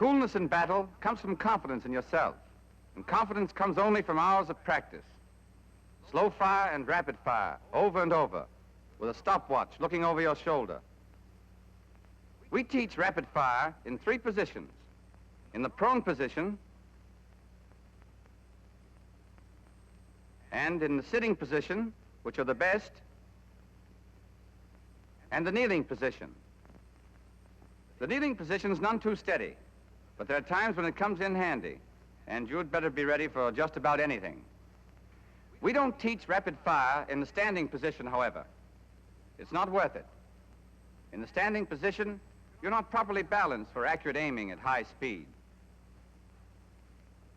Coolness in battle comes from confidence in yourself, and confidence comes only from hours of practice. Slow fire and rapid fire, over and over, with a stopwatch looking over your shoulder. We teach rapid fire in 3 positions. In the prone position, and in the sitting position, which are the best, and the kneeling position. The kneeling position is none too steady, but there are times when it comes in handy, and you'd better be ready for just about anything. We don't teach rapid fire in the standing position, however. It's not worth it. In the standing position, you're not properly balanced for accurate aiming at high speed.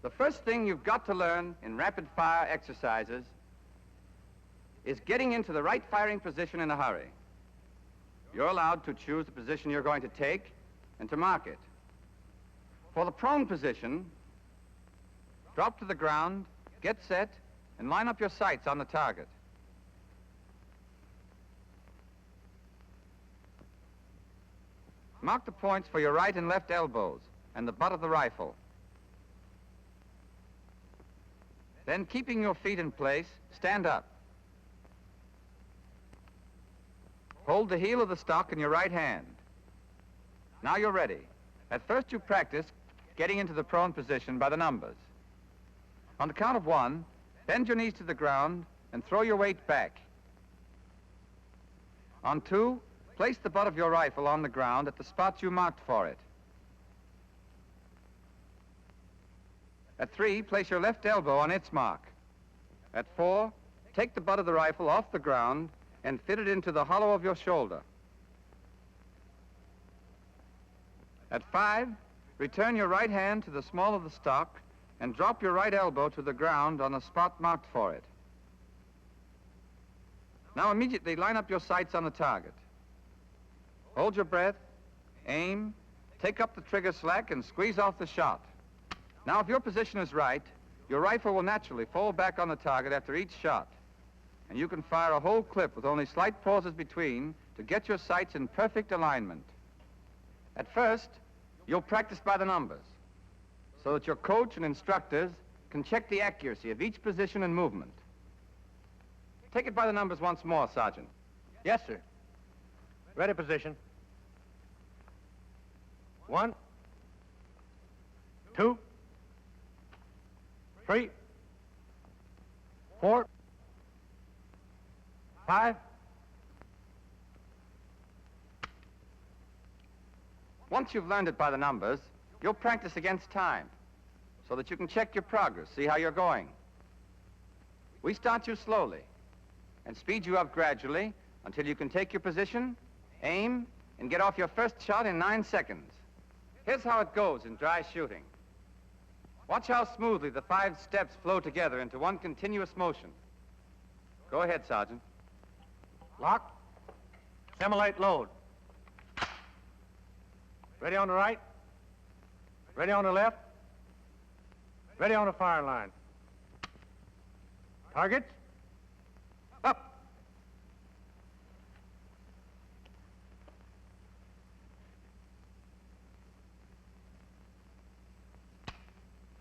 The first thing you've got to learn in rapid fire exercises is getting into the right firing position in a hurry. You're allowed to choose the position you're going to take and to mark it. For the prone position, drop to the ground, get set, and line up your sights on the target. Mark the points for your right and left elbows and the butt of the rifle. Then, keeping your feet in place, stand up. Hold the heel of the stock in your right hand. Now you're ready. At first you practice getting into the prone position by the numbers. On the count of 1, bend your knees to the ground and throw your weight back. On 2, place the butt of your rifle on the ground at the spot you marked for it. At 3, place your left elbow on its mark. At 4, take the butt of the rifle off the ground and fit it into the hollow of your shoulder. At 5, return your right hand to the small of the stock and drop your right elbow to the ground on the spot marked for it. Now immediately line up your sights on the target. Hold your breath, aim, take up the trigger slack and squeeze off the shot. Now, if your position is right, your rifle will naturally fall back on the target after each shot, and you can fire a whole clip with only slight pauses between to get your sights in perfect alignment. At first, you'll practice by the numbers, so that your coach and instructors can check the accuracy of each position and movement. Take it by the numbers once more, Sergeant. Yes, sir. Ready position. 1, 2, 3, 4, 5. Once you've learned it by the numbers, you'll practice against time, so that you can check your progress, see how you're going. We start you slowly and speed you up gradually until you can take your position, aim, and get off your first shot in 9 seconds. Here's how it goes in dry shooting. Watch how smoothly the 5 steps flow together into one continuous motion. Go ahead, Sergeant. Lock. Simulate load. Ready on the right. Ready on the left. Ready on the firing line. Targets. Up.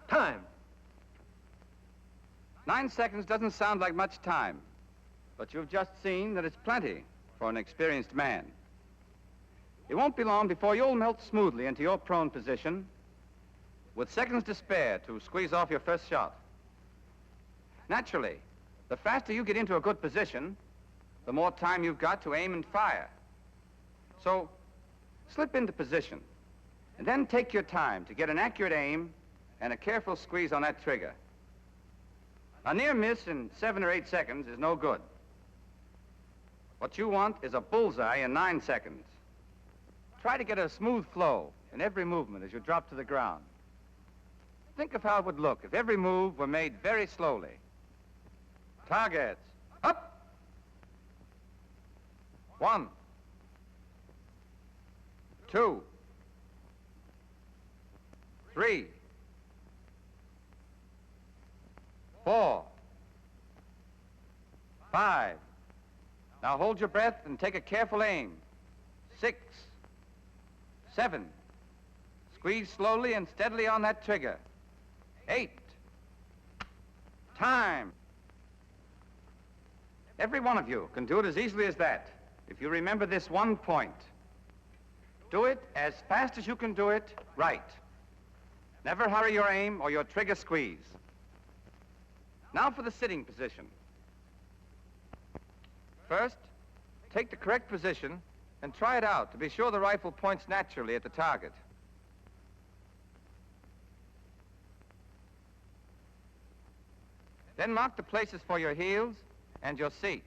Time. 9 seconds doesn't sound like much time, but you've just seen that it's plenty for an experienced man. It won't be long before you'll melt smoothly into your prone position with seconds to spare to squeeze off your first shot. Naturally, the faster you get into a good position, the more time you've got to aim and fire. So, slip into position, and then take your time to get an accurate aim and a careful squeeze on that trigger. A near miss in 7 or 8 seconds is no good. What you want is a bullseye in 9 seconds. Try to get a smooth flow in every movement as you drop to the ground. Think of how it would look if every move were made very slowly. Targets. Up. 1, 2, 3, 4, 5. Now hold your breath and take a careful aim. 6, 7. Squeeze slowly and steadily on that trigger. 8. Time. Every one of you can do it as easily as that, if you remember this one point. Do it as fast as you can do it right. Never hurry your aim or your trigger squeeze. Now for the sitting position. First, take the correct position and try it out to be sure the rifle points naturally at the target. Then mark the places for your heels and your seat.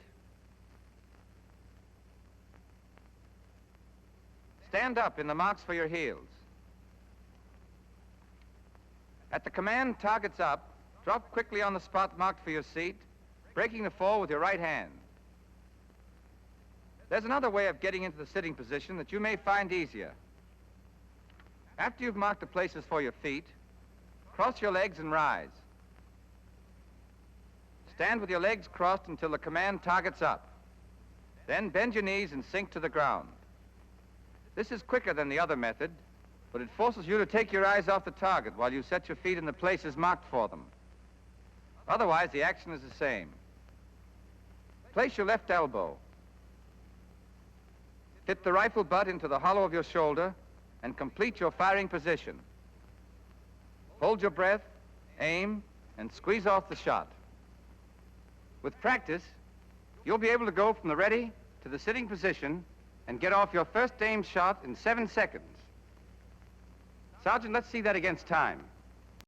Stand up in the marks for your heels. At the command, targets up, drop quickly on the spot marked for your seat, breaking the fall with your right hand. There's another way of getting into the sitting position that you may find easier. After you've marked the places for your feet, cross your legs and rise. Stand with your legs crossed until the command targets up. Then bend your knees and sink to the ground. This is quicker than the other method, but it forces you to take your eyes off the target while you set your feet in the places marked for them. Otherwise, the action is the same. Place your left elbow. Fit the rifle butt into the hollow of your shoulder and complete your firing position. Hold your breath, aim, and squeeze off the shot. With practice, you'll be able to go from the ready to the sitting position and get off your first aimed shot in 7 seconds. Sergeant, let's see that against time.